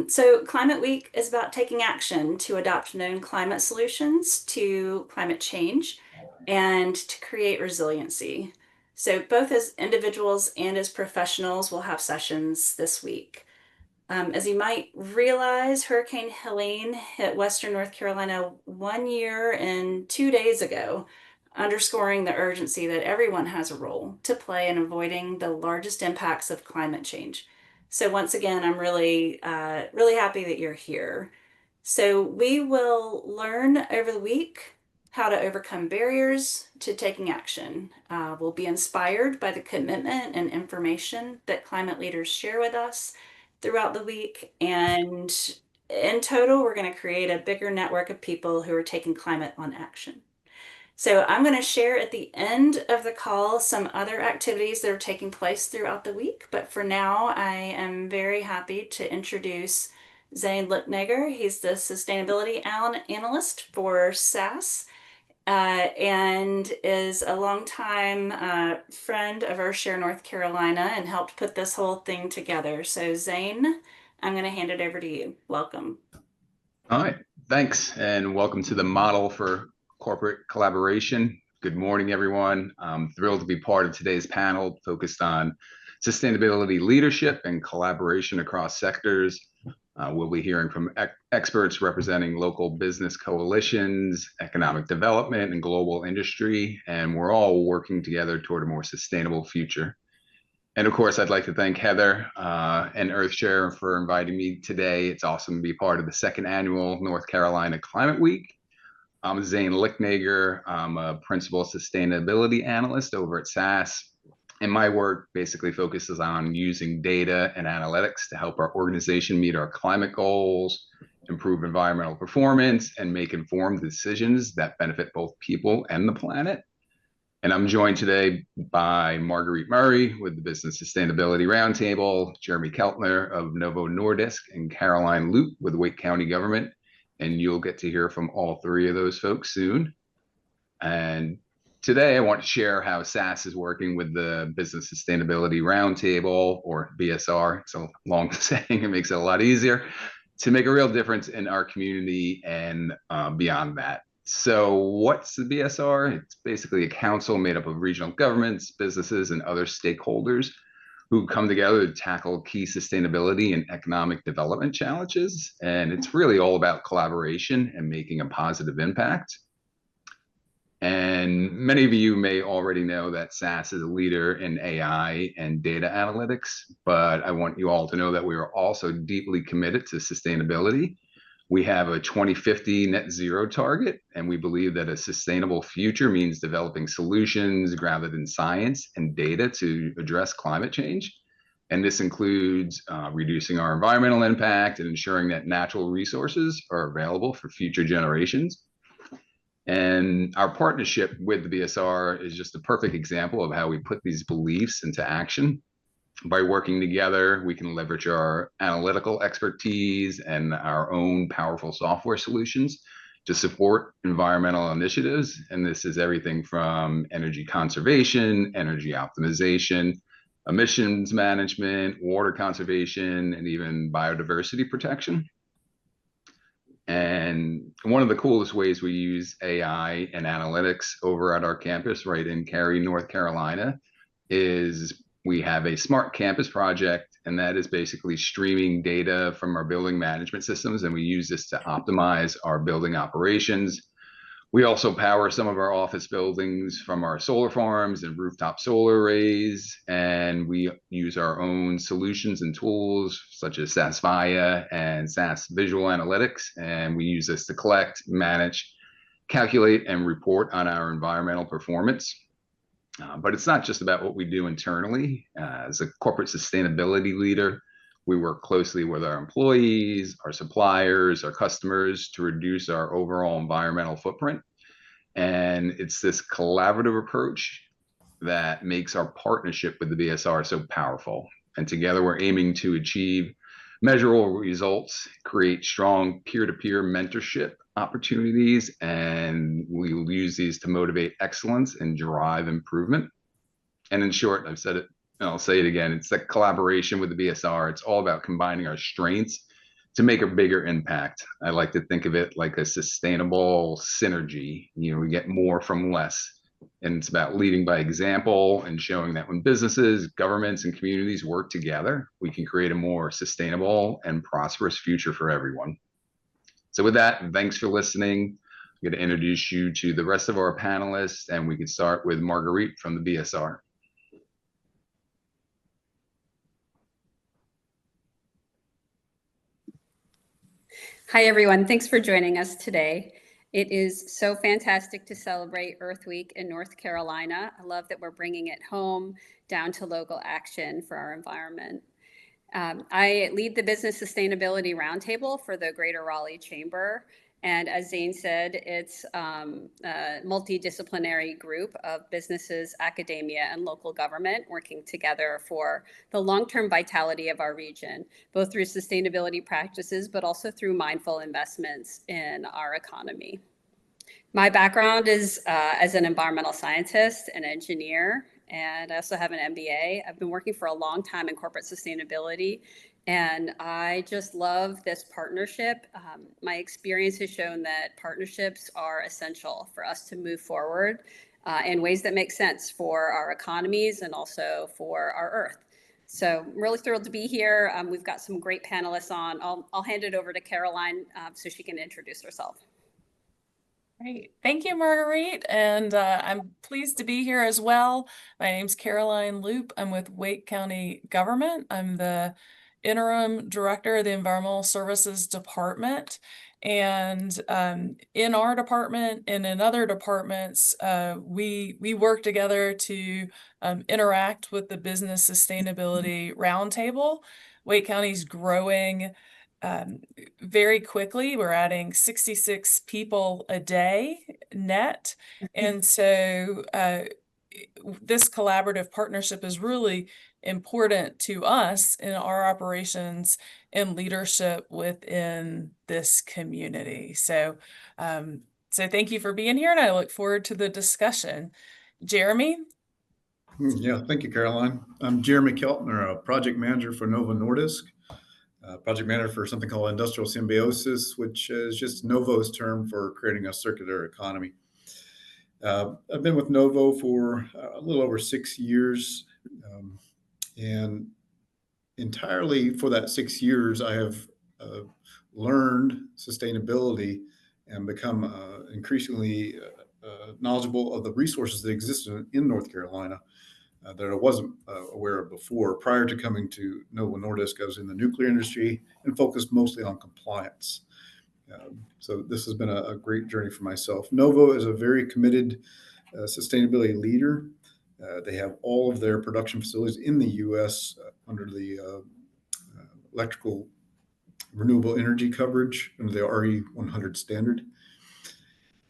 So Climate Week is about taking action to adopt known climate solutions to climate change and to create resiliency. So both as individuals and as professionals, we'll have sessions this week. As you might realize, Hurricane Helene hit Western North Carolina 1 year and 2 days ago, underscoring the urgency that everyone has a role to play in avoiding the largest impacts of climate change. So once again, I'm really happy that you're here. So we will learn over the week how to overcome barriers to taking action. We'll be inspired by the commitment and information that climate leaders share with us throughout the week. And in total, we're going to create a bigger network of people who are taking climate on action. So I'm going to share at the end of the call some other activities that are taking place throughout the week. But for now, I am very happy to introduce Zane Lichteneger. He's the sustainability analyst for SAS and is a longtime friend of Earthshare North Carolina and helped put this whole thing together. So Zane, I'm going to hand it over to you. Welcome. All right, thanks, and welcome to the Model for Corporate Collaboration. Good morning, everyone. I'm thrilled to be part of today's panel focused on sustainability leadership and collaboration across sectors. We'll be hearing from experts representing local business coalitions, economic development, and global industry, and we're all working together toward a more sustainable future. And of course, I'd like to thank Heather and Earthshare for inviting me today. It's awesome to be part of the second annual North Carolina Climate Week. I'm Zane Lichteneger. I'm a principal sustainability analyst over at SAS. And my work basically focuses on using data and analytics to help our organization meet our climate goals, improve environmental performance, and make informed decisions that benefit both people and the planet. And I'm joined today by Marguerite Murray with the Business Sustainability Roundtable, Jeremy Keltner of Novo Nordisk, and Caroline Loop with Wake County Government. And you'll get to hear from all three of those folks soon. And today I want to share how SAS is working with the Business Sustainability Roundtable, or BSR. It's a long saying, it makes it a lot easier, to make a real difference in our community and beyond that. So what's the BSR? It's basically a council made up of regional governments, businesses, and other stakeholders who come together to tackle key sustainability and economic development challenges. And it's really all about collaboration and making a positive impact. And many of you may already know that SAS is a leader in AI and data analytics, but I want you all to know that we are also deeply committed to sustainability. We have a 2050 net zero target, and we believe that a sustainable future means developing solutions grounded in science and data to address climate change. And this includes reducing our environmental impact and ensuring that natural resources are available for future generations. And our partnership with the BSR is just a perfect example of how we put these beliefs into action. By working together, we can leverage our analytical expertise and our own powerful software solutions to support environmental initiatives. And this is everything from energy conservation, energy optimization, emissions management, water conservation, and even biodiversity protection. And one of the coolest ways we use AI and analytics over at our campus right in Cary, North Carolina, is we have a smart campus project, and that is basically streaming data from our building management systems, and we use this to optimize our building operations. We also power some of our office buildings from our solar farms and rooftop solar arrays, and we use our own solutions and tools such as SAS Viya and SAS Visual Analytics, and we use this to collect, manage, calculate, and report on our environmental performance. But it's not just about what we do internally. As a corporate sustainability leader, we work closely with our employees, our suppliers, our customers to reduce our overall environmental footprint. And it's this collaborative approach that makes our partnership with the BSR so powerful. And together we're aiming to achieve measurable results, create strong peer-to-peer mentorship opportunities, and we'll use these to motivate excellence and drive improvement. And in short, I've said it, and I'll say it again, it's that collaboration with the BSR. It's all about combining our strengths to make a bigger impact. I like to think of it like a sustainable synergy. We get more from less. And it's about leading by example and showing that when businesses, governments, and communities work together, we can create a more sustainable and prosperous future for everyone. So with that, thanks for listening. I'm going to introduce you to the rest of our panelists, and we can start with Marguerite from the BSR. Hi, everyone. Thanks for joining us today. It is so fantastic to celebrate Earth Week in North Carolina. I love that we're bringing it home down to local action for our environment. I lead the Business Sustainability Roundtable for the Greater Raleigh Chamber. And as Zane said, it's a multidisciplinary group of businesses, academia, and local government working together for the long-term vitality of our region, both through sustainability practices, but also through mindful investments in our economy. My background is as an environmental scientist and engineer, and I also have an MBA. I've been working for a long time in corporate sustainability, and I just love this partnership. My experience has shown that partnerships are essential for us to move forward in ways that make sense for our economies and also for our Earth. So I'm really thrilled to be here. We've got some great panelists on. I'll hand it over to Caroline so she can introduce herself. Great. Thank you, Marguerite. And I'm pleased to be here as well. My name's Caroline Loop. I'm with Wake County Government. I'm the interim director of the Environmental Services Department. And in our department and in other departments, we work together to interact with the Business Sustainability Roundtable. Wake County's growing very quickly. We're adding 66 people a day net. And so this collaborative partnership is really important to us in our operations and leadership within this community. So, so thank you for being here, and I look forward to the discussion. Jeremy? Yeah, thank you, Caroline. I'm Jeremy Keltner, a project manager for Novo Nordisk. Project manager for something called industrial symbiosis, which is just Novo's term for creating a circular economy. I've been with Novo for a little over 6 years, and entirely for that 6 years, I have learned sustainability and become increasingly knowledgeable of the resources that exist in North Carolina that I wasn't aware of before. Prior to coming to Novo Nordisk, I was in the nuclear industry and focused mostly on compliance. So this has been a great journey for myself. Novo is a very committed sustainability leader. They have all of their production facilities in the U.S. Under the electrical renewable energy coverage under the RE100 standard.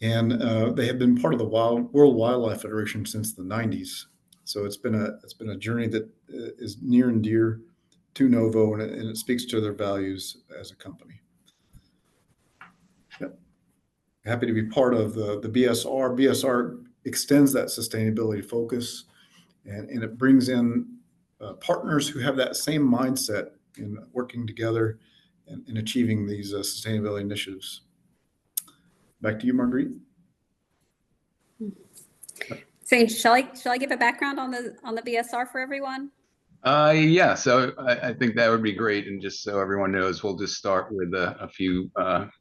And they have been part of the World Wildlife Federation since the 90s. So it's been a journey that is near and dear to Novo, and it speaks to their values as a company. Yep. Happy to be part of the BSR. BSR extends that sustainability focus, and it brings in partners who have that same mindset in working together and in achieving these sustainability initiatives. Back to you, Marguerite. Zane, shall I give a background on the BSR for everyone? Yeah, so I think that would be great. And just so everyone knows, we'll just start with a few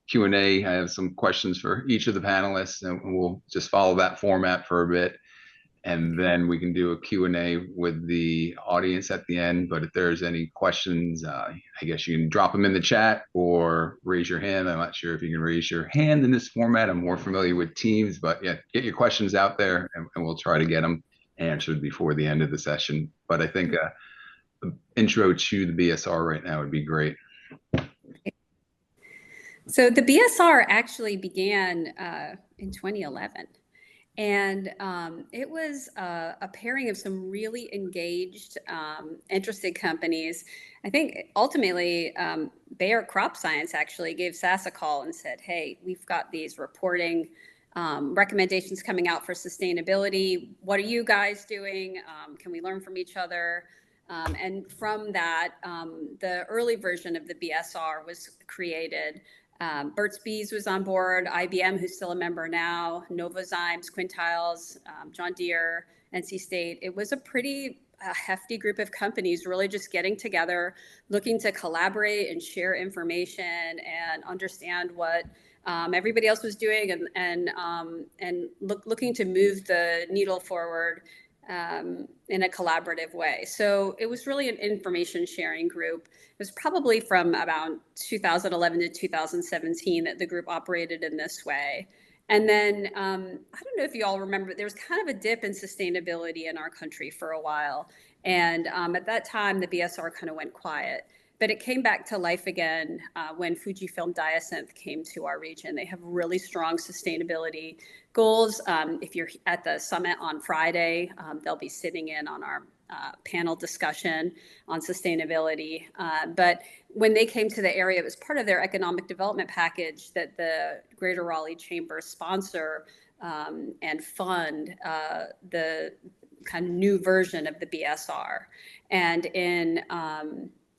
Q&A. I have some questions for each of the panelists, and we'll just follow that format for a bit. And then we can do a Q&A with the audience at the end. But if there's any questions, I guess you can drop them in the chat or raise your hand. I'm not sure if you can raise your hand in this format. I'm more familiar with Teams, but yeah, get your questions out there, and we'll try to get them answered before the end of the session. But I think an intro to the BSR right now would be great. So the BSR actually began in 2011. And it was a pairing of some really engaged, interested companies. I think ultimately Bayer Crop Science actually gave SAS a call and said, hey, we've got these reporting recommendations coming out for sustainability. What are you guys doing? Can we learn from each other? And from that, the early version of the BSR was created. Burt's Bees was on board, IBM, who's still a member now, Novozymes, Quintiles, John Deere, NC State. It was a pretty hefty group of companies really just getting together, looking to collaborate and share information and understand what everybody else was doing, and looking to move the needle forward in a collaborative way. So it was really an information sharing group. It was probably from about 2011 to 2017 that the group operated in this way. And then I don't know if you all remember, there was kind of a dip in sustainability in our country for a while. And at that time, the BSR kind of went quiet. But it came back to life again when Fujifilm Diosynth came to our region. They have really strong sustainability goals. If you're at the summit on Friday, they'll be sitting in on our panel discussion on sustainability. But when they came to the area, it was part of their economic development package that the Greater Raleigh Chamber sponsor and fund the kind of new version of the BSR. And in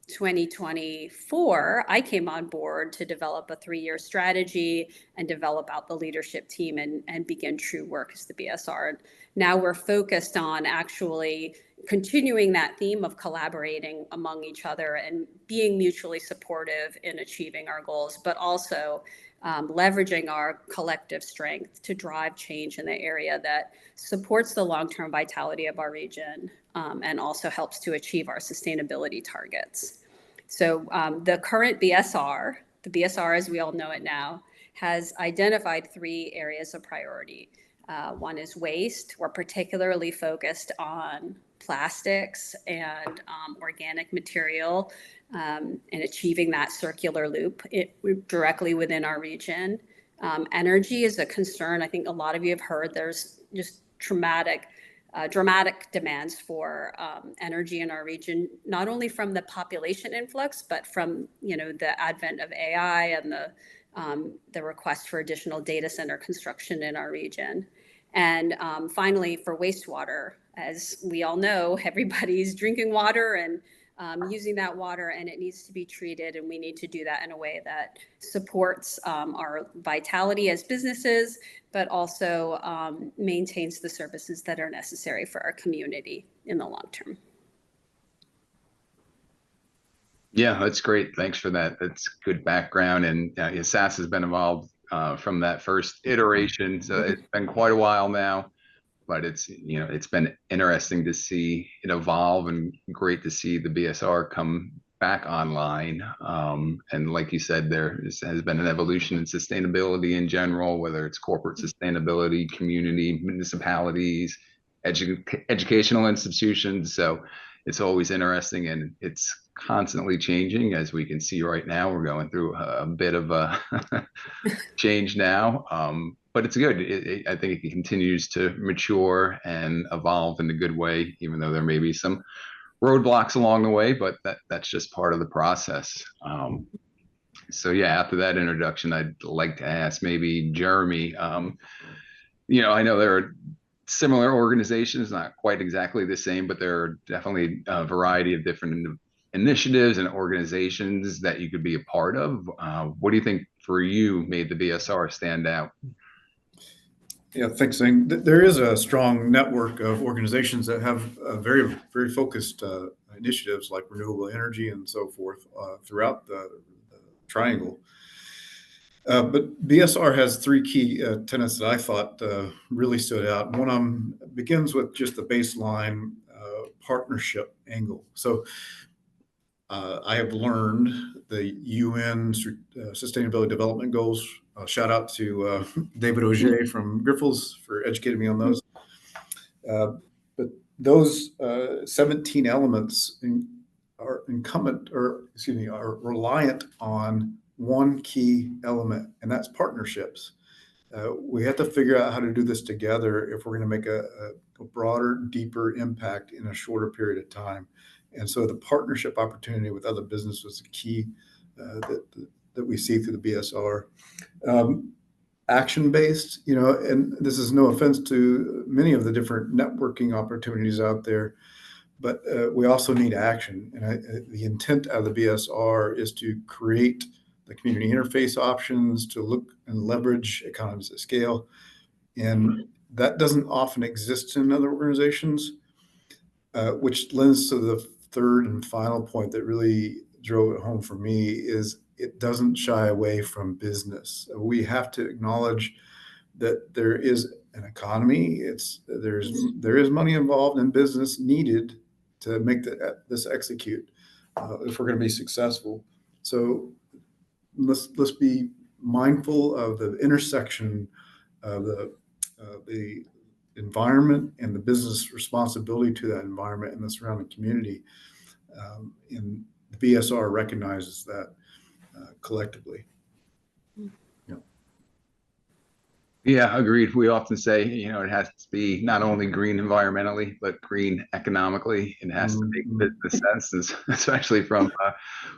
2024, I came on board to develop a 3-year strategy and develop out the leadership team and begin true work as the BSR. Now we're focused on actually continuing that theme of collaborating among each other and being mutually supportive in achieving our goals, but also leveraging our collective strength to drive change in the area that supports the long-term vitality of our region and also helps to achieve our sustainability targets. So the current BSR, the BSR as we all know it now, has identified 3 areas of priority. One is waste. We're particularly focused on plastics and organic material and achieving that circular loop directly within our region. Energy is a concern. I think a lot of you have heard there's just dramatic demands for energy in our region, not only from the population influx, but from the advent of AI and the request for additional data center construction in our region. And finally, for wastewater, as we all know, everybody's drinking water and using that water, and it needs to be treated, and we need to do that in a way that supports our vitality as businesses, but also maintains the services that are necessary for our community in the long term. Yeah, that's great. Thanks for that. That's good background. And SAS has been involved from that first iteration. So it's been quite a while now, but it's been interesting to see it evolve and great to see the BSR come back online. And like you said, there has been an evolution in sustainability in general, whether it's corporate sustainability, community, municipalities, educational institutions. So it's always interesting, and it's constantly changing. As we can see right now, we're going through a bit of a change now, but it's good. I think it continues to mature and evolve in a good way, even though there may be some roadblocks along the way, but that's just part of the process. So yeah, after that introduction, I'd like to ask maybe Jeremy, I know there are similar organizations, not quite exactly the same, but there are definitely a variety of different initiatives and organizations that you could be a part of. What do you think for you made the BSR stand out? Yeah, thanks, Zane. There is a strong network of organizations that have very, very focused initiatives like renewable energy and so forth throughout the triangle. But BSR has 3 key tenets that I thought really stood out. One of them begins with just the baseline partnership angle. So I have learned the UN Sustainability Development Goals. Shout out to David Auger from Grifols for educating me on those. But those 17 elements are reliant on one key element, and that's partnerships. We have to figure out how to do this together if we're going to make a broader, deeper impact in a shorter period of time. And so the partnership opportunity with other businesses was the key that we see through the BSR. Action-based, and this is no offense to many of the different networking opportunities out there, but we also need action. And the intent of the BSR is to create the community interface options to look and leverage economies of scale. And that doesn't often exist in other organizations, which lends to the third and final point that really drove it home for me is it doesn't shy away from business. We have to acknowledge that there is an economy. There is money involved and business needed to make this execute if we're going to be successful. So let's be mindful of the intersection of the environment and the business responsibility to that environment and the surrounding community. And the BSR recognizes that collectively. Yeah, agreed. We often say, it has to be not only green environmentally, but green economically. It has to make business sense, especially from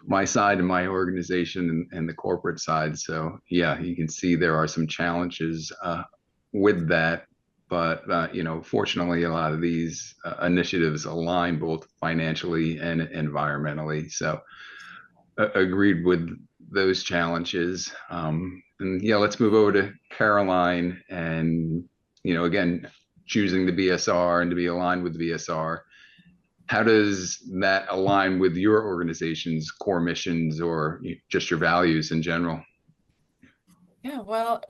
my side and my organization and the corporate side. So yeah, you can see there are some challenges with that. But, fortunately, a lot of these initiatives align both financially and environmentally. So agreed with those challenges. And yeah, let's move over to Caroline. And, again, choosing the BSR and to be aligned with the BSR. How does that align with your organization's core missions or just your values in general? Yeah, well,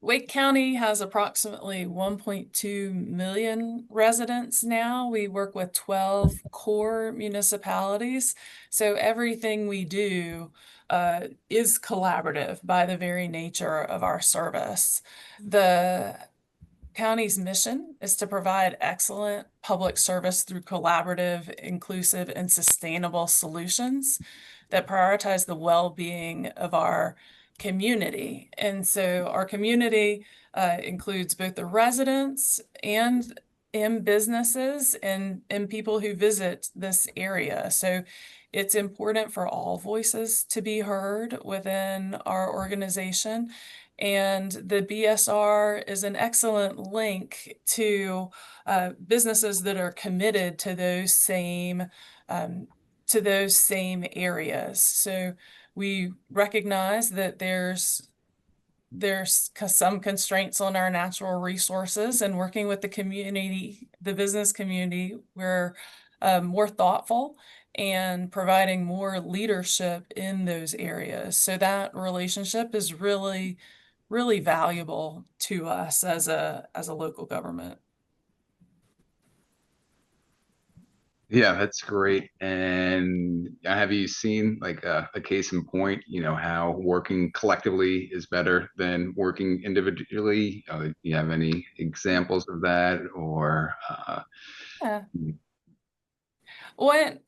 Wake County has approximately 1.2 million residents now. We work with 12 core municipalities. So everything we do is collaborative by the very nature of our service. The county's mission is to provide excellent public service through collaborative, inclusive, and sustainable solutions that prioritize the well-being of our community. And so our community includes both the residents and businesses and people who visit this area. So it's important for all voices to be heard within our organization. And the BSR is an excellent link to businesses that are committed to those same areas. So we recognize that there's some constraints on our natural resources, and working with the community, the business community, we're more thoughtful and providing more leadership in those areas. So that relationship is really, really valuable to us as a local government. Yeah, that's great. And have you seen like a case in point, how working collectively is better than working individually? Do you have any examples of that or? Yeah. When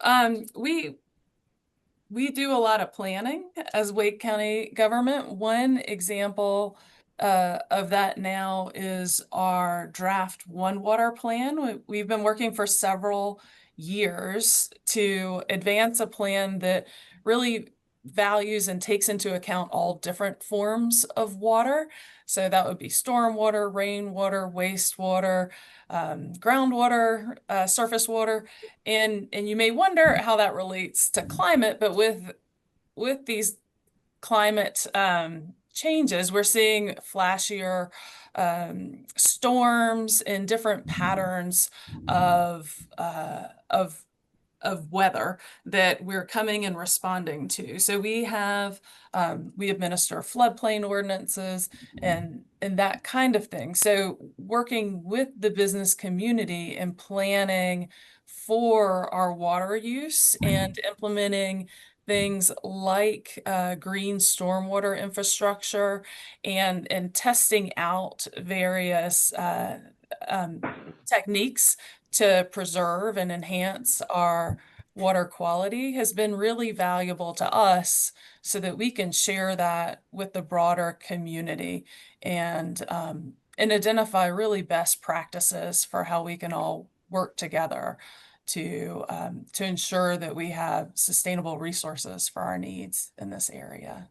we do a lot of planning as Wake County government. One example of that now is our draft One Water plan. We've been working for several years to advance a plan that really values and takes into account all different forms of water. So that would be stormwater, rainwater, wastewater, groundwater, surface water. And you may wonder how that relates to climate, but with these climate changes, we're seeing flashier storms and different patterns of weather that we're coming and responding to. So we administer floodplain ordinances and that kind of thing. So working with the business community and planning for our water use and implementing things like green stormwater infrastructure and testing out various techniques to preserve and enhance our water quality has been really valuable to us so that we can share that with the broader community and identify really best practices for how we can all work together to ensure that we have sustainable resources for our needs in this area.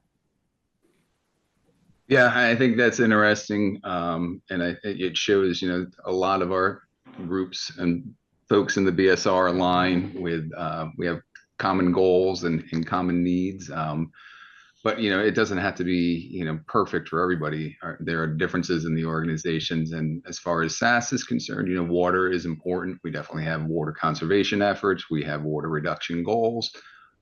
Yeah, I think that's interesting. And it shows, a lot of our groups and folks in the BSR align with, we have common goals and common needs. But, it doesn't have to be, perfect for everybody. There are differences in the organizations. And as far as SAS is concerned, water is important. We definitely have water conservation efforts. We have water reduction goals,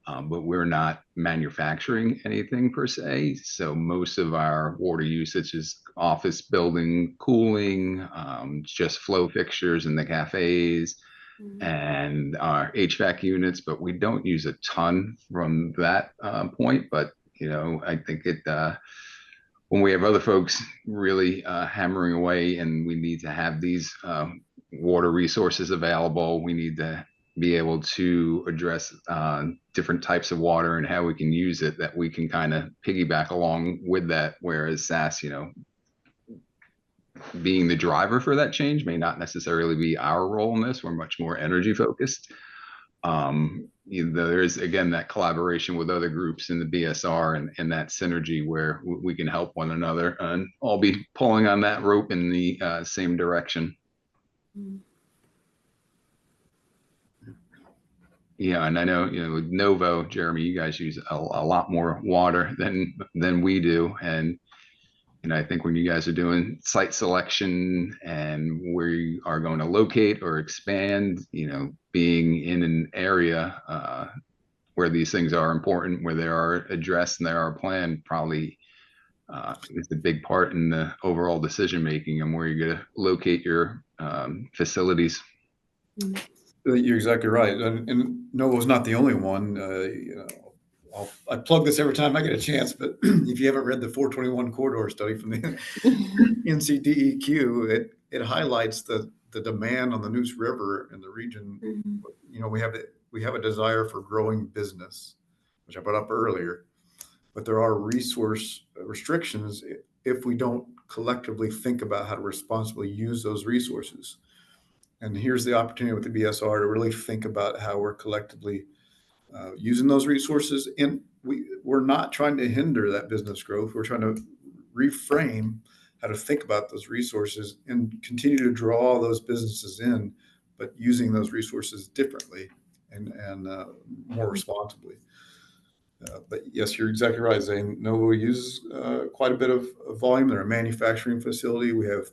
but we're not manufacturing anything per se. So most of our water usage is office building cooling, just flow fixtures in the cafes and our HVAC units, but we don't use a ton from that point. But I think when we have other folks really hammering away and we need to have these water resources available, we need to be able to address different types of water and how we can use it, that we can kind of piggyback along with that. Whereas SAS, being the driver for that change may not necessarily be our role in this. We're much more energy focused. There is, again, that collaboration with other groups in the BSR and that synergy where we can help one another and all be pulling on that rope in the same direction. Yeah, and I know, with Novo, Jeremy, you guys use a lot more water than we do. And I think when you guys are doing site selection and where you are going to locate or expand, being in an area where these things are important, where they are addressed and they are planned, probably is a big part in the overall decision making and where you're going to locate your facilities. You're exactly right. And Novo's not the only one. I plug this every time I get a chance, but if you haven't read the 421 corridor study from the NCDEQ, it highlights the demand on the Neuse River and the region. We have a desire for growing business, which I brought up earlier, but there are resource restrictions if we don't collectively think about how to responsibly use those resources. And here's the opportunity with the BSR to really think about how we're collectively using those resources. And we're not trying to hinder that business growth. We're trying to reframe how to think about those resources and continue to draw those businesses in, but using those resources differently and more responsibly. But yes, you're exactly right, Zane. Novo uses quite a bit of volume. They're a manufacturing facility. We have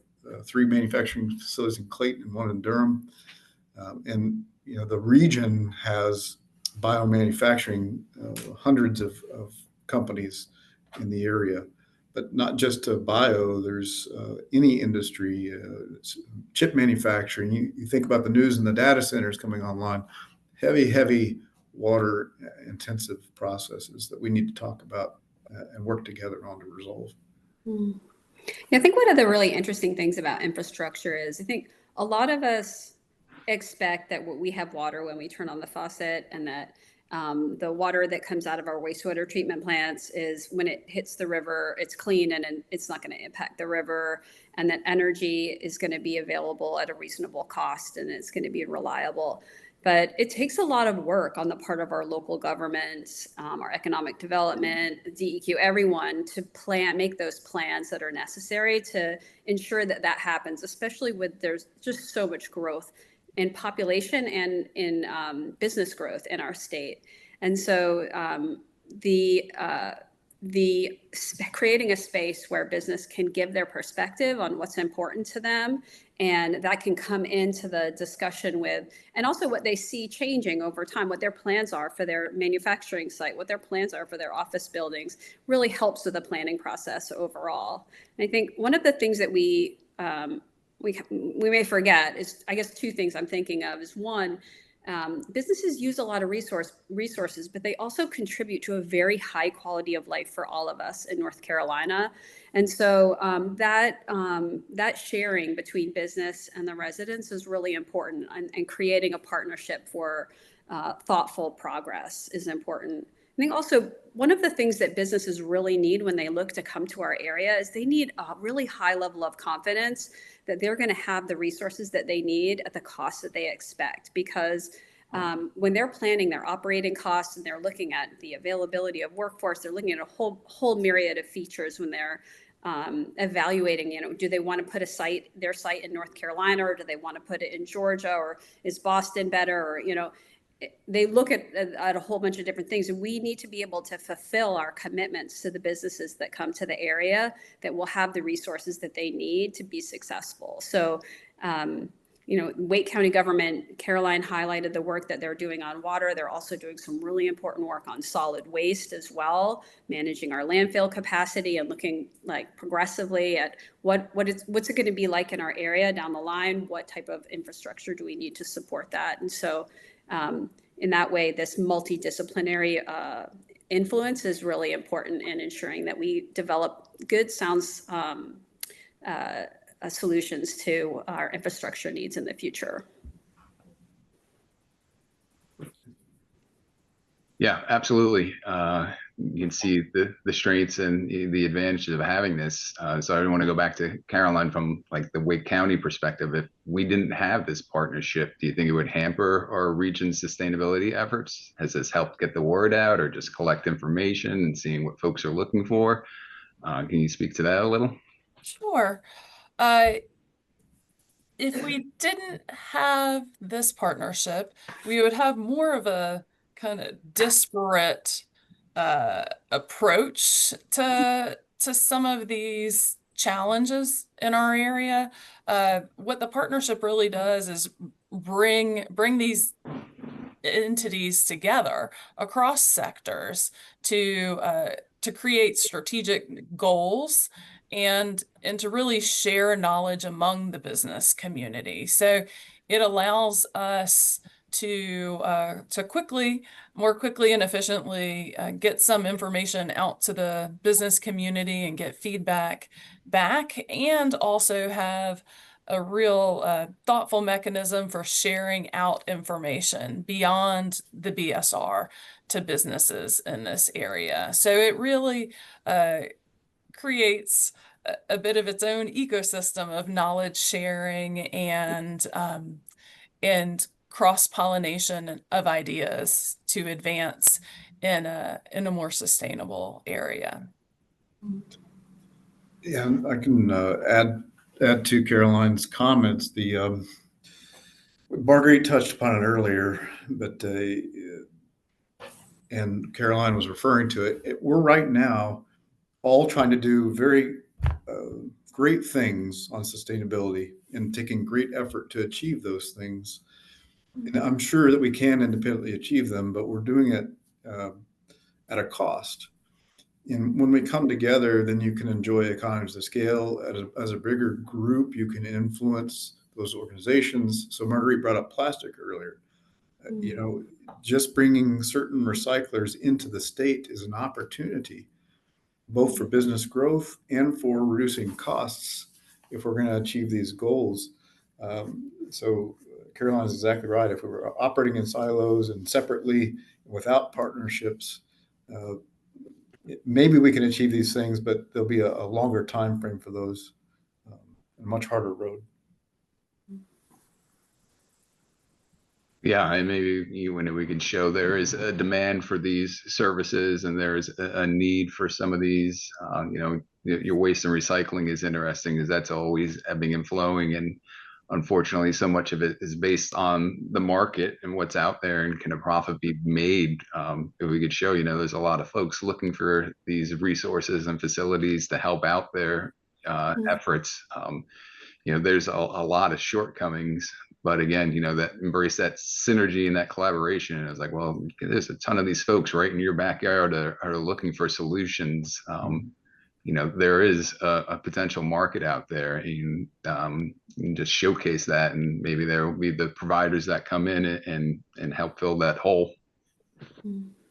3 manufacturing facilities in Clayton and 1 in Durham. And the region has biomanufacturing, hundreds of companies in the area, but not just to bio. There's any industry, chip manufacturing. You think about the news and the data centers coming online, heavy water intensive processes that we need to talk about and work together on to resolve. Yeah, I think one of the really interesting things about infrastructure is I think a lot of us expect that we have water when we turn on the faucet, and that the water that comes out of our wastewater treatment plants is, when it hits the river, it's clean and it's not going to impact the river, and that energy is going to be available at a reasonable cost and it's going to be reliable. But it takes a lot of work on the part of our local governments, our economic development, DEQ, everyone, to make those plans that are necessary to ensure that that happens, especially there's just so much growth in population and in business growth in our state. And so creating a space where business can give their perspective on what's important to them, and that can come into the discussion with, and also what they see changing over time, what their plans are for their manufacturing site, what their plans are for their office buildings, really helps with the planning process overall. And I think one of the things that we may forget is, I guess, 2 things I'm thinking of is, one, businesses use a lot of resources, but they also contribute to a very high quality of life for all of us in North Carolina. And so that sharing between business and the residents is really important, and creating a partnership for thoughtful progress is important. I think also one of the things that businesses really need when they look to come to our area is they need a really high level of confidence that they're going to have the resources that they need at the cost that they expect. Because when they're planning their operating costs and they're looking at the availability of workforce, they're looking at a whole myriad of features when they're evaluating, do they want to put their site in North Carolina, or do they want to put it in Georgia, or is Boston better, or, they look at a whole bunch of different things, and we need to be able to fulfill our commitments to the businesses that come to the area, that will have the resources that they need to be successful. So, Wake County government, Caroline highlighted the work that they're doing on water. They're also doing some really important work on solid waste as well, managing our landfill capacity and looking like progressively at what's it going to be like in our area down the line? What type of infrastructure do we need to support that? And so in that way, this multidisciplinary influence is really important in ensuring that we develop good solutions to our infrastructure needs in the future. Yeah, absolutely. You can see the strengths and the advantages of having this. So I want to go back to Caroline from like the Wake County perspective. If we didn't have this partnership, do you think it would hamper our region's sustainability efforts? Has this helped get the word out, or just collect information and seeing what folks are looking for? Can you speak to that a little? Sure. If we didn't have this partnership, we would have more of a kind of disparate approach to some of these challenges in our area. What the partnership really does is bring these entities together across sectors to create strategic goals and to really share knowledge among the business community. So it allows us to more quickly and efficiently get some information out to the business community and get feedback back, and also have a real thoughtful mechanism for sharing out information beyond the BSR to businesses in this area. So it really creates a bit of its own ecosystem of knowledge sharing and cross-pollination of ideas to advance in a more sustainable area. Yeah, I can add to Caroline's comments. The Marguerite touched upon it earlier, but and Caroline was referring to it. We're right now all trying to do very great things on sustainability and taking great effort to achieve those things. And I'm sure that we can independently achieve them, but we're doing it at a cost. And when we come together, then you can enjoy economies of scale. As a bigger group, you can influence those organizations. So Marguerite brought up plastic earlier. Just bringing certain recyclers into the state is an opportunity, both for business growth and for reducing costs if we're going to achieve these goals. So Caroline is exactly right. If we were operating in silos and separately without partnerships, maybe we can achieve these things, but there'll be a longer time frame for those, a much harder road. Yeah, and maybe when we can show there is a demand for these services and there's a need for some of these, your waste and recycling is interesting, because that's always ebbing and flowing. And unfortunately, so much of it is based on the market and what's out there, and can a profit be made? If we could show, there's a lot of folks looking for these resources and facilities to help out their efforts. There's a lot of shortcomings, but again, that embrace that synergy and that collaboration. And I was like, well, there's a ton of these folks right in your backyard are looking for solutions. There is a potential market out there, and just showcase that, and maybe there will be the providers that come in and help fill that hole.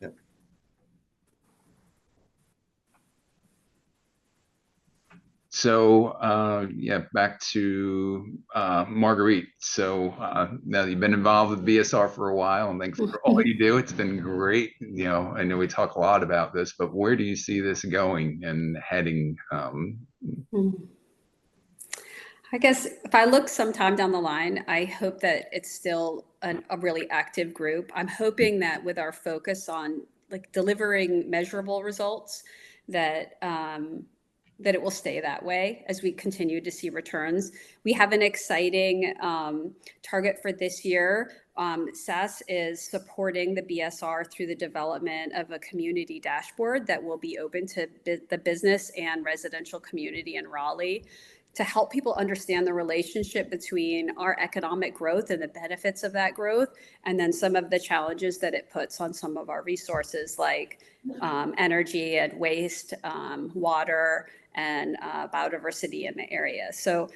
Yep. So back to Marguerite. So now that you've been involved with BSR for a while, and thanks for all you do. It's been great. I know we talk a lot about this, but where do you see this going and heading? I guess if I look sometime down the line, I hope that it's still a really active group. I'm hoping that with our focus on like delivering measurable results, that that it will stay that way as we continue to see returns. We have an exciting target for this year. SAS is supporting the BSR through the development of a community dashboard that will be open to the business and residential community in Raleigh, to help people understand the relationship between our economic growth and the benefits of that growth, and then some of the challenges that it puts on some of our resources like energy and waste, water, and biodiversity in the area. So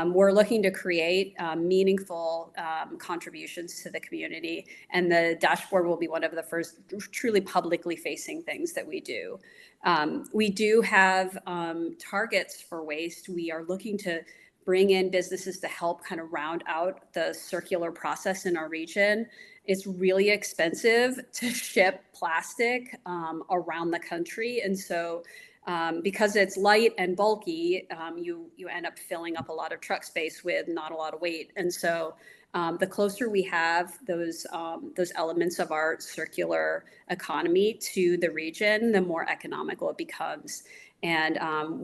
we're looking to create meaningful contributions to the community, and the dashboard will be one of the first truly publicly facing things that we do. We do have targets for waste. We are looking to bring in businesses to help kind of round out the circular process in our region. It's really expensive to ship plastic around the country. And so because it's light and bulky, you end up filling up a lot of truck space with not a lot of weight. And so the closer we have those elements of our circular economy to the region, the more economical it becomes. And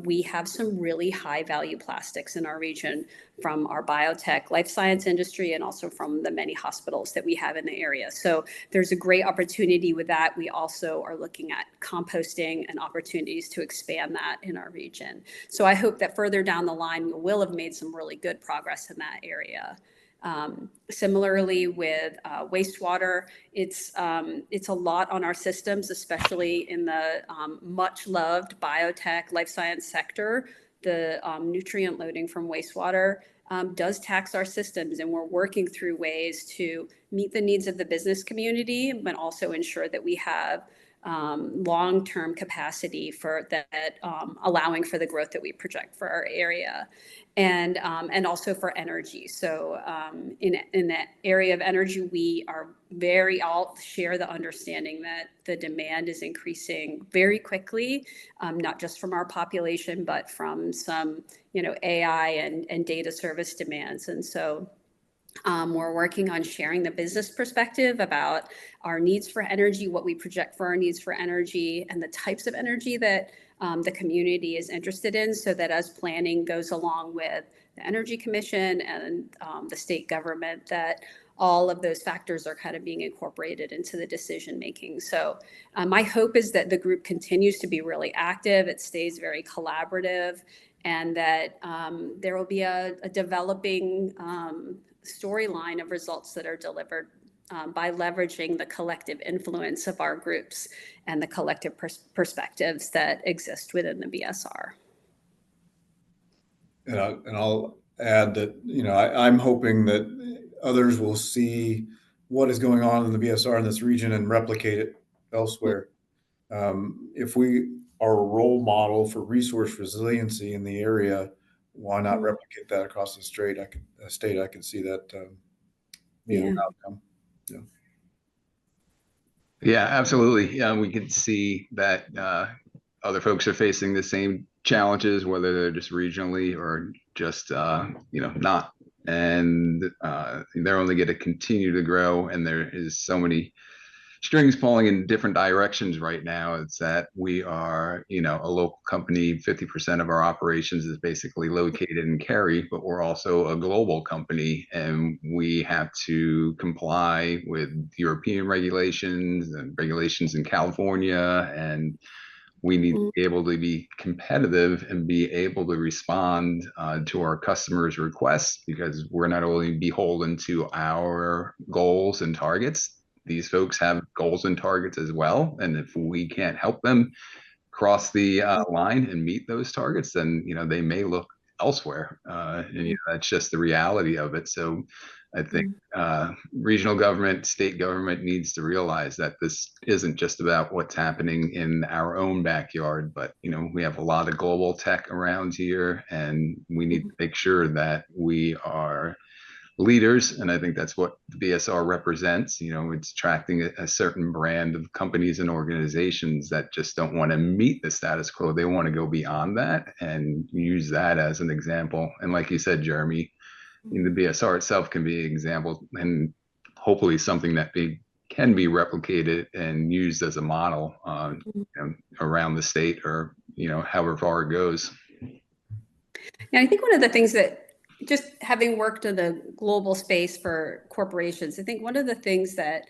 we have some really high value plastics in our region from our biotech life science industry, and also from the many hospitals that we have in the area. So there's a great opportunity with that. We also are looking at composting and opportunities to expand that in our region. So I hope that further down the line, we will have made some really good progress in that area. Similarly with wastewater, it's a lot on our systems, especially in the much loved biotech life science sector. The nutrient loading from wastewater does tax our systems, and we're working through ways to meet the needs of the business community, but also ensure that we have long-term capacity for that, allowing for the growth that we project for our area, and also for energy. So in that area of energy, we are all share the understanding that the demand is increasing very quickly, not just from our population, but from some AI and data service demands. And so we're working on sharing the business perspective about our needs for energy, what we project for our needs for energy, and the types of energy that the community is interested in, so that as planning goes along with the Energy Commission and the state government, that all of those factors are kind of being incorporated into the decision making. So my hope is that the group continues to be really active, it stays very collaborative, and that there will be a developing storyline of results that are delivered by leveraging the collective influence of our groups and the collective perspectives that exist within the BSR. And I'll add that, I'm hoping that others will see what is going on in the BSR in this region and replicate it elsewhere. If we are a role model for resource resiliency in the area, why not replicate that across the state? I could see that being an outcome. Yeah, absolutely. Yeah, we could see that other folks are facing the same challenges, whether they're just regionally or just not, and they're only going to continue to grow. And there is so many strings pulling in different directions right now. It's that we are, a local company. 50% of our operations is basically located in Cary, but we're also a global company, and we have to comply with European regulations and regulations in California, and we need to be able to be competitive and be able to respond to our customers' requests, because we're not only beholden to our goals and targets. These folks have goals and targets as well. And if we can't help them cross the line and meet those targets, then, they may look elsewhere. And that's just the reality of it. So I think regional government, state government needs to realize that this isn't just about what's happening in our own backyard, but, we have a lot of global tech around here, and we need to make sure that we are leaders. And I think that's what the BSR represents. It's attracting a certain brand of companies and organizations that just don't want to meet the status quo. They want to go beyond that and use that as an example. And like you said, Jeremy, the BSR itself can be an example, and hopefully something that can be replicated and used as a model around the state, or however far it goes. Yeah, I think one of the things that, just having worked in the global space for corporations, I think one of the things that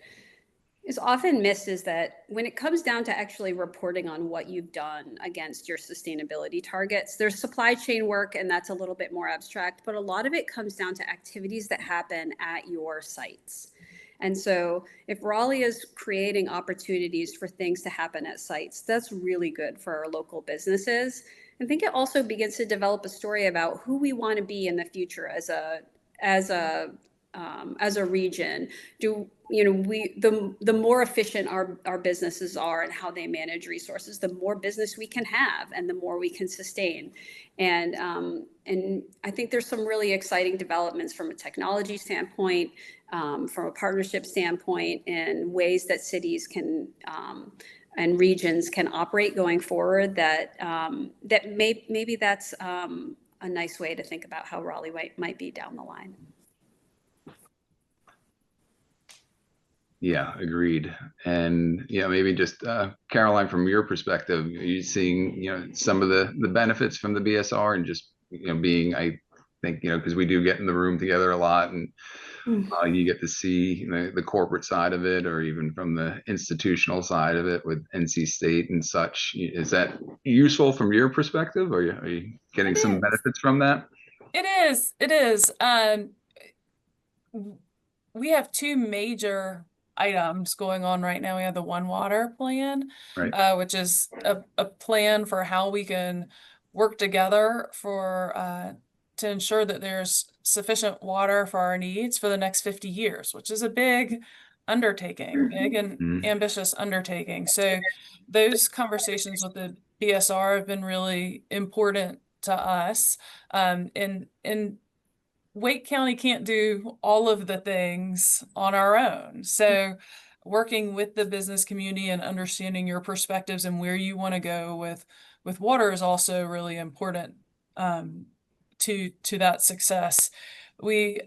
is often missed is that when it comes down to actually reporting on what you've done against your sustainability targets, there's supply chain work, and that's a little bit more abstract, but a lot of it comes down to activities that happen at your sites. And so if Raleigh is creating opportunities for things to happen at sites, that's really good for our local businesses. I think it also begins to develop a story about who we want to be in the future as a region. The more efficient our businesses are and how they manage resources, the more business we can have and the more we can sustain. And I think there's some really exciting developments from a technology standpoint, from a partnership standpoint, and ways that cities can and regions can operate going forward. Maybe that's a nice way to think about how Raleigh might be down the line. Yeah, agreed. And maybe just Caroline, from your perspective, are you seeing some of the benefits from the BSR, and just being, I think because we do get in the room together a lot, and you get to see the corporate side of it, or even from the institutional side of it with NC State and such. Is that useful from your perspective? Are you getting some benefits from that? It is. We have two major items going on right now. We have the One Water plan, Right. which is a plan for how we can work together to ensure that there's sufficient water for our needs for the next 50 years, which is a big undertaking, big and ambitious undertaking. So those conversations with the BSR have been really important to us. And Wake County can't do all of the things on our own. So working with the business community and understanding your perspectives and where you want to go with water is also really important to that success. We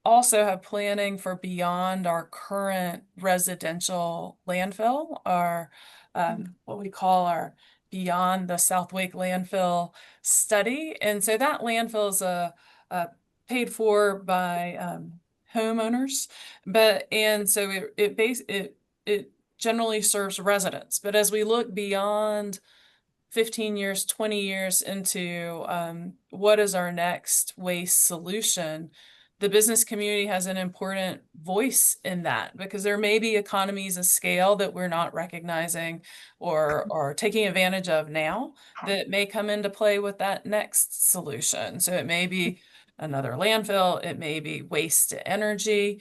also have planning for beyond our current residential landfill, our what we call our Beyond the South Wake landfill study. And so that landfill is paid for by homeowners, and so it generally serves residents. But as we look beyond 15 years, 20 years into what is our next waste solution, the business community has an important voice in that, because there may be economies of scale that we're not recognizing or taking advantage of now that may come into play with that next solution. So it may be another landfill, it may be waste to energy,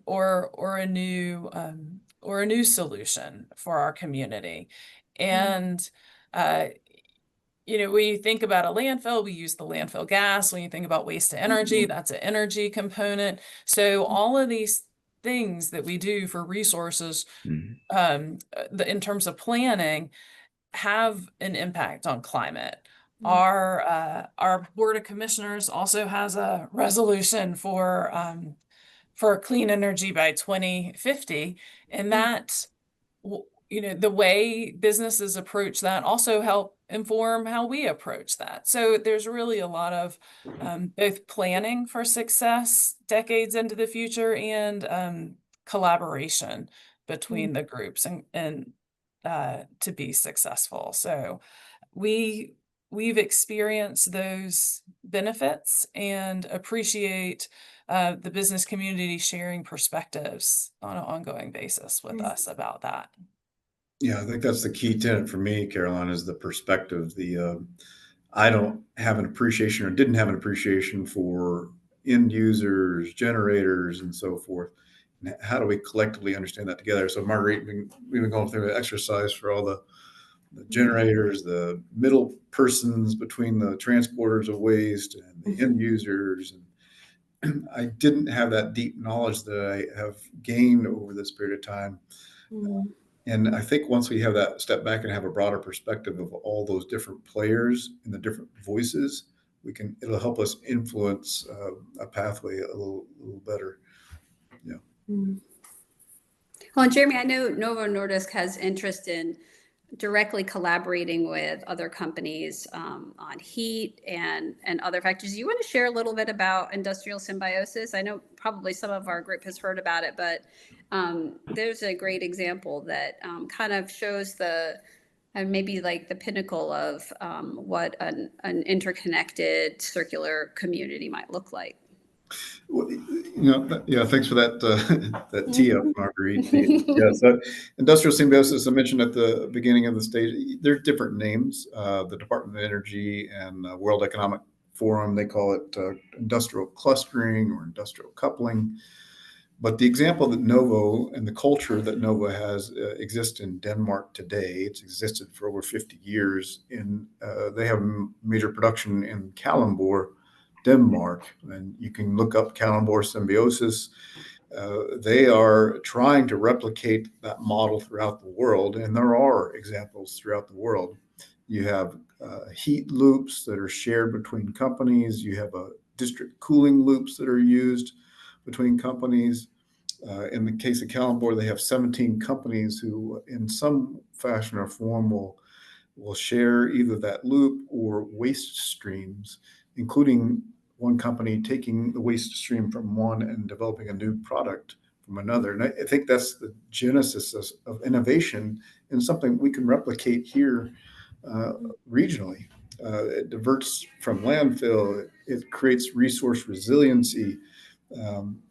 or a new solution for our community. And when you think about a landfill, we use the landfill gas. When you think about waste to energy, that's an energy component. So all of these things that we do for resources, in terms of planning, have an impact on climate. Our Board of Commissioners also has a resolution for clean energy by 2050, and that the way businesses approach that also help inform how we approach that. So there's really a lot of both planning for success decades into the future and collaboration between the groups and to be successful. So we've experienced those benefits and appreciate the business community sharing perspectives on an ongoing basis with us about that. Yeah, I think that's the key tenet for me, Caroline, is the perspective. I don't have an appreciation, or didn't have an appreciation, for end users, generators, and so forth. And how do we collectively understand that together? So Marguerite, we've been going through an exercise for all the generators, the middle persons between the transporters of waste and the end users. And I didn't have that deep knowledge that I have gained over this period of time. And I think once we have that step back and have a broader perspective of all those different players and the different voices, it'll help us influence a pathway a little better. Yeah. Well, and Jeremy, I know Novo Nordisk has interest in directly collaborating with other companies on heat and other factors. You want to share a little bit about industrial symbiosis? I know probably some of our group has heard about it, but there's a great example that kind of shows the maybe like the pinnacle of what an interconnected circular community might look like. Well, yeah, thanks for that that tee up, Marguerite. Yeah, so industrial symbiosis, I mentioned at the beginning of the stage, there are different names. The Department of Energy and World Economic Forum, they call it industrial clustering or industrial coupling. But the example that Novo and the culture that Novo has exists in Denmark today. It's existed for over 50 years. They have major production in Kalundborg, Denmark, and you can look up Kalundborg symbiosis. They are trying to replicate that model throughout the world, and there are examples throughout the world. You have heat loops that are shared between companies. You have district cooling loops that are used between companies. In the case of Kalundborg, they have 17 companies who, in some fashion or form, will share either that loop or waste streams, including one company taking the waste stream from one and developing a new product from another. And I think that's the genesis of innovation and something we can replicate here regionally. It diverts from landfill. It creates resource resiliency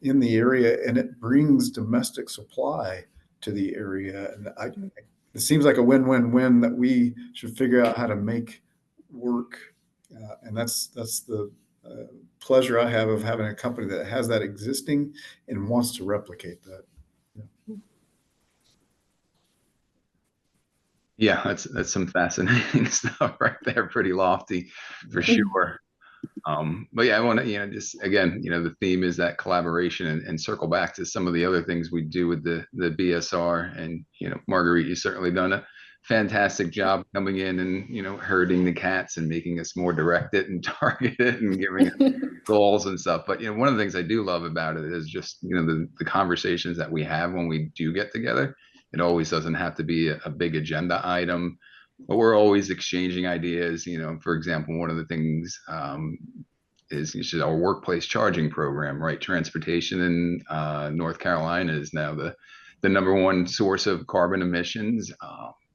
in the area, and it brings domestic supply to the area. And it seems like a win-win-win that we should figure out how to make work. And that's the pleasure I have of having a company that has that existing and wants to replicate that. Yeah, that's some fascinating stuff right there. Pretty lofty for sure. But yeah, I want to, just again, the theme is that collaboration and circle back to some of the other things we do with the BSR. And, Marguerite, you've certainly done a fantastic job coming in and, herding the cats and making us more directed and targeted and giving us goals and stuff. But, one of the things I do love about it is just, the conversations that we have when we do get together. It always doesn't have to be a big agenda item, but we're always exchanging ideas. For example, one of the things is our workplace charging program, right? Transportation in North Carolina is now the #1 source of carbon emissions.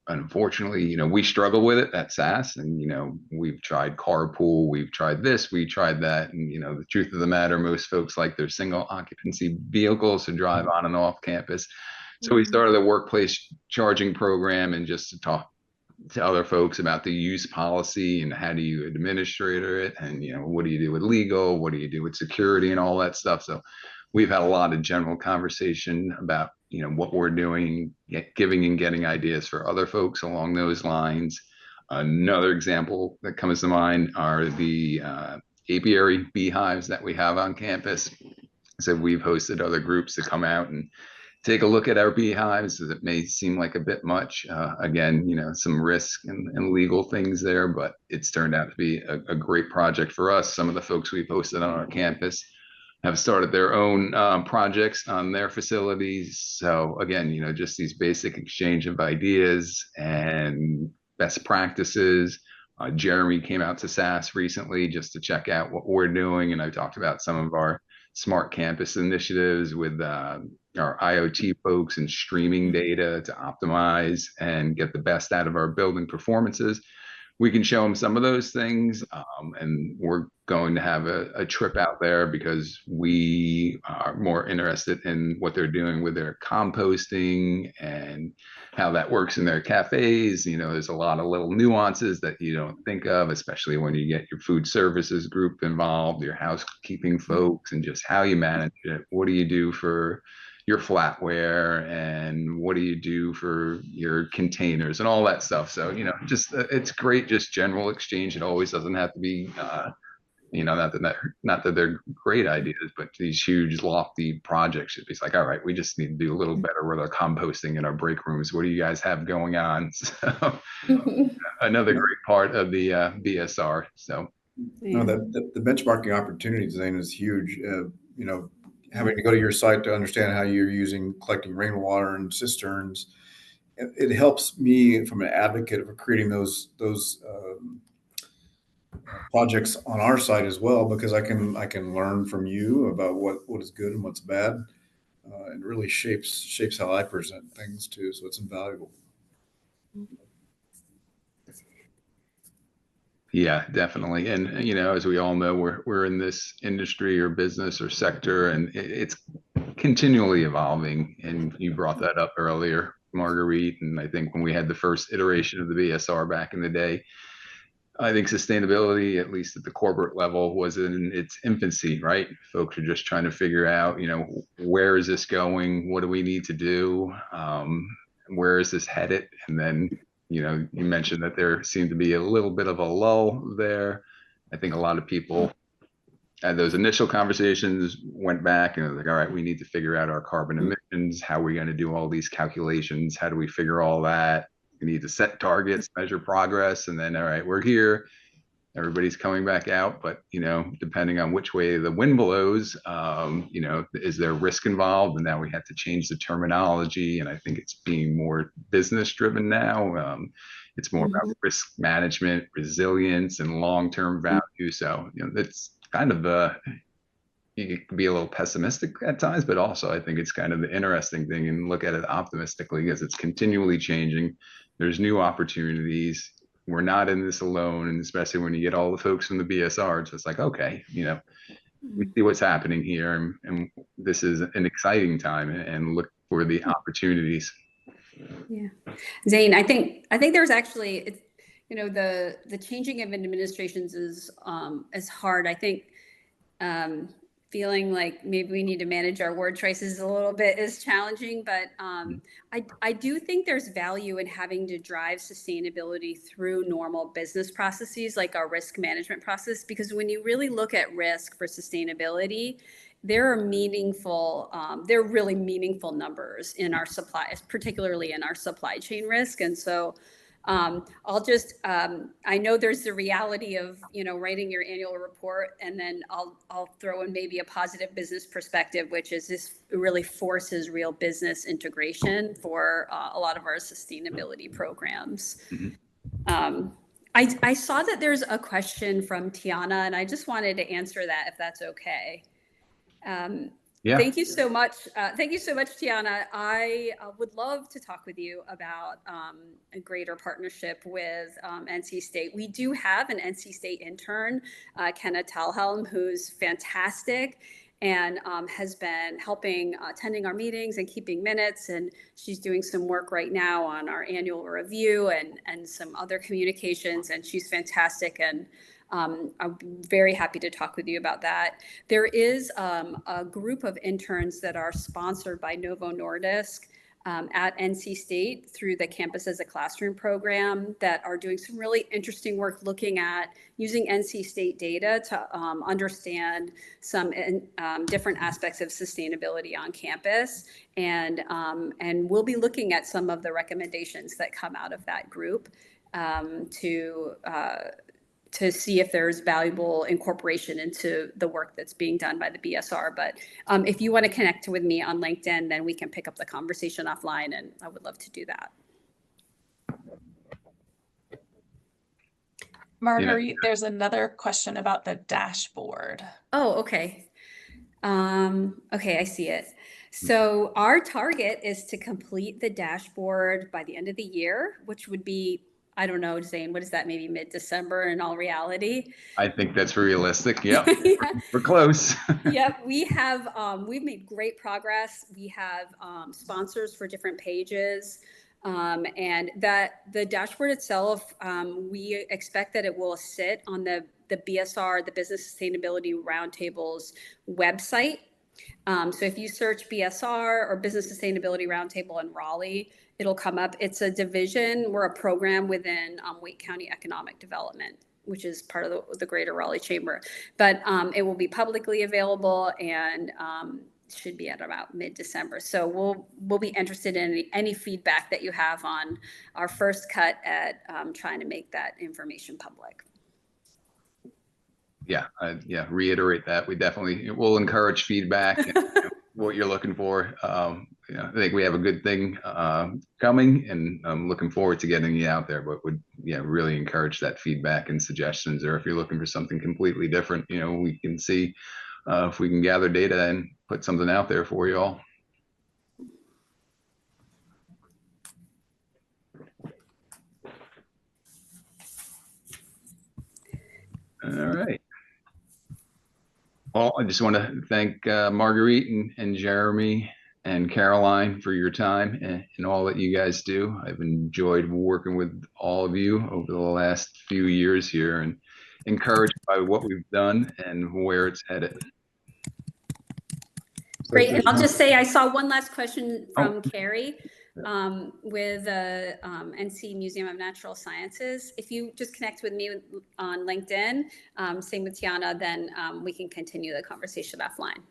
Unfortunately, we struggle with it at SAS, and we've tried carpool, we've tried this, we tried that, and the truth of the matter, most folks like their single occupancy vehicles to drive on and off campus. So we started a workplace charging program, and just to talk to other folks about the use policy and how do you administrate it, and what do you do with legal, what do you do with security and all that stuff. So we've had a lot of general conversation about what we're doing, giving and getting ideas for other folks along those lines. Another example that comes to mind are the apiary beehives that we have on campus. So we've hosted other groups to come out and take a look at our beehives. It may seem like a bit much. Again, some risk and legal things there, but it's turned out to be a great project for us. Some of the folks we've hosted on our campus have started their own projects on their facilities. So again, just these basic exchange of ideas and best practices. Jeremy came out to SAS recently just to check out what we're doing, and I talked about some of our smart campus initiatives with our IoT folks and streaming data to optimize and get the best out of our building performances. We can show them some of those things, and we're going to have a trip out there because we are more interested in what they're doing with their composting and how that works in their cafes. There's a lot of little nuances that you don't think of, especially when you get your food services group involved, your housekeeping folks, and just how you manage it. What do you do for your flatware, and what do you do for your containers and all that stuff? So, just it's great, just general exchange. It always doesn't have to be, not that they're great ideas, but these huge lofty projects. It's like, all right, we just need to do a little better with our composting in our break rooms. What do you guys have going on? So another great part of the BSR. So no, the benchmarking opportunity, Zane, is huge. Having to go to your site to understand how you're collecting rainwater and cisterns it helps me from an advocate of creating those projects on our side as well, because I can learn from you about what is good and what's bad, and really shapes how I present things too. So it's invaluable. Yeah, definitely. And as we all know, we're in this industry or business or sector, and it's continually evolving. And you brought that up earlier, Marguerite. And I think when we had the first iteration of the BSR back in the day, I think sustainability, at least at the corporate level, was in its infancy, right? Folks are just trying to figure out, where is this going? What do we need to do? Where is this headed? And then, you mentioned that there seemed to be a little bit of a lull there. I think a lot of people had those initial conversations, went back and was like, all right, we need to figure out our carbon emissions. How are we going to do all these calculations? How do we figure all that? We need to set targets, measure progress, and then, all right, we're here. Everybody's coming back out, but depending on which way the wind blows, is there risk involved? And now we have to change the terminology, and I think it's being more business driven now. It's more about risk management, resilience, and long-term value. So it's kind of you can be a little pessimistic at times, but also I think it's kind of the interesting thing and look at it optimistically because it's continually changing. There's new opportunities. We're not in this alone. And especially when you get all the folks from the BSR, it's just like, okay, we see what's happening here. And this is an exciting time and look for the opportunities. Yeah. Zane, I think there's actually, the changing of administrations is hard. I think feeling like maybe we need to manage our word choices a little bit is challenging, but I do think there's value in having to drive sustainability through normal business processes like our risk management process, because when you really look at risk for sustainability, there are really meaningful numbers in our supplies, particularly in our supply chain risk. And so I know there's the reality of, writing your annual report, and then I'll throw in maybe a positive business perspective, which is this really forces real business integration for a lot of our sustainability programs. I saw that there's a question from Tiana, and I just wanted to answer that if that's okay. Yeah. Thank you so much. Thank you so much, Tiana. I would love to talk with you about a greater partnership with NC State. We do have an NC State intern, Kenna Talhelm, who's fantastic and has been helping attending our meetings and keeping minutes. And she's doing some work right now on our annual review and some other communications. And she's fantastic. And I'm very happy to talk with you about that. There is a group of interns that are sponsored by Novo Nordisk at NC State through the Campus as a Classroom program that are doing some really interesting work looking at using NC State data to understand some different aspects of sustainability on campus. And we'll be looking at some of the recommendations that come out of that group to see if there's valuable incorporation into the work that's being done by the BSR. But if you want to connect with me on LinkedIn, then we can pick up the conversation offline, and I would love to do that. Marguerite, there's another question about the dashboard. Oh, okay. Okay, I see it. So our target is to complete the dashboard by the end of the year, which would be, I don't know, Zane, what is that, maybe mid-December in all reality? I think that's realistic. Yep. Yeah. We're close. Yep. We've made great progress. We have sponsors for different pages. And that the dashboard itself, we expect that it will sit on the BSR, the Business Sustainability Roundtable's website. So if you search BSR or Business Sustainability Roundtable in Raleigh, it'll come up. It's a division. We're a program within Wake County Economic Development, which is part of the Greater Raleigh Chamber. But it will be publicly available and should be at about mid-December. So we'll be interested in any feedback that you have on our first cut at trying to make that information public. Yeah, reiterate that. We definitely will encourage feedback and what you're looking for. I think we have a good thing coming, and I'm looking forward to getting you out there. But would really encourage that feedback and suggestions, or if you're looking for something completely different, we can see if we can gather data and put something out there for you all. All right. Well, I just want to thank Marguerite and Jeremy and Caroline for your time and all that you guys do. I've enjoyed working with all of you over the last few years here, and encouraged by what we've done and where it's headed. Great. And I'll just say I saw one last question from Carrie with the NC Museum of Natural Sciences. If you just connect with me on LinkedIn, same with Tiana, then we can continue the conversation offline.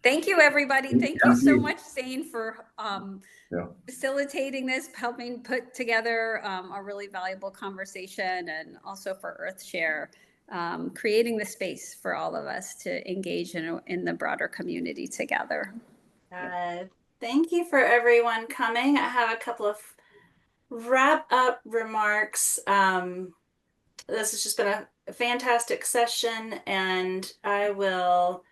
Thank you, everybody. Thank you so much, Zane, for facilitating this, helping put together a really valuable conversation, and also for EarthShare, creating the space for all of us to engage in the broader community together. Thank you for everyone coming. I have a couple of wrap-up remarks. This has just been a fantastic session, and I will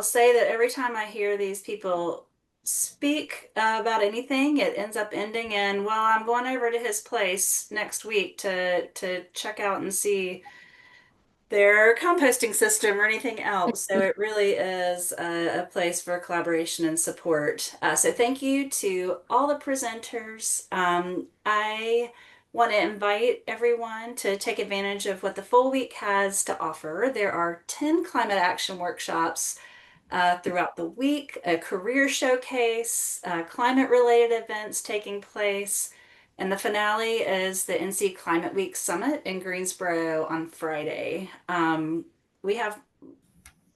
say that every time I hear these people speak about anything, it ends up ending in, well, I'm going over to his place next week to check out and see their composting system or anything else. So it really is a place for collaboration and support. So thank you to all the presenters. I want to invite everyone to take advantage of what the full week has to offer. There are 10 climate action workshops throughout the week, a career showcase, climate-related events taking place, and the finale is the NC Climate Week Summit in Greensboro on Friday. We have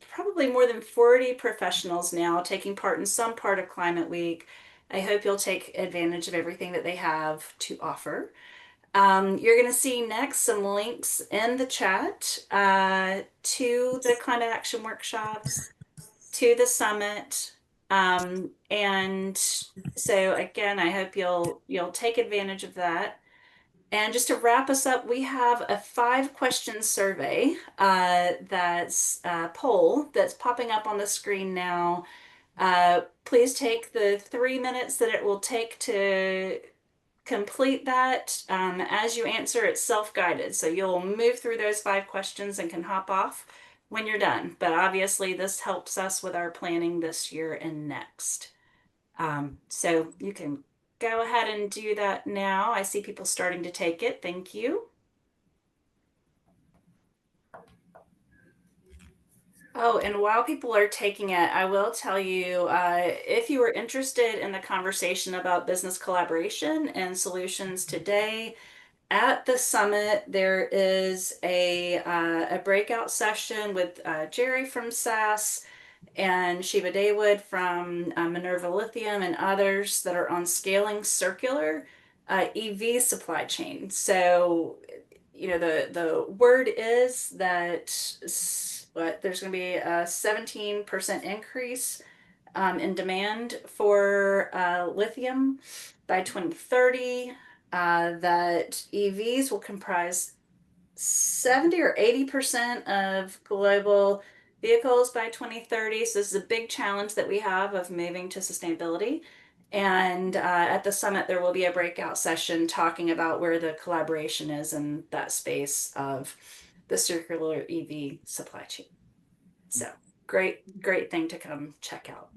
probably more than 40 professionals now taking part in some part of Climate Week. I hope you'll take advantage of everything that they have to offer. You're going to see next some links in the chat to the climate action workshops, to the summit, and so again, I hope you'll take advantage of that. And just to wrap us up, we have a 5-question survey that's a poll that's popping up on the screen now. Please take the 3 minutes that it will take to complete that. As you answer, it's self-guided, so you'll move through those 5 questions and can hop off when you're done. But obviously this helps us with our planning this year and next. So you can go ahead and do that now. I see people starting to take it. Thank you. Oh, and while people are taking it, I will tell you, if you are interested in the conversation about business collaboration and solutions today, at the summit, there is a breakout session with Jerry from SAS and Shiva Daywood from Minerva Lithium and others that are on scaling circular EV supply chain. So, the word is that there's going to be a 17% increase in demand for lithium by 2030. That EVs will comprise 70 or 80% of global vehicles by 2030. So this is a big challenge that we have of moving to sustainability. And at the summit, there will be a breakout session talking about where the collaboration is in that space of the circular EV supply chain. So great thing to come check out.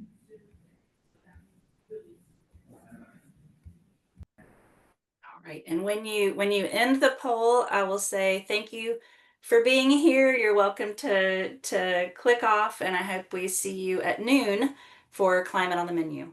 Right. And when you end the poll, I will say thank you for being here. You're welcome to click off, and I hope we see you at noon for Climate on the Menu.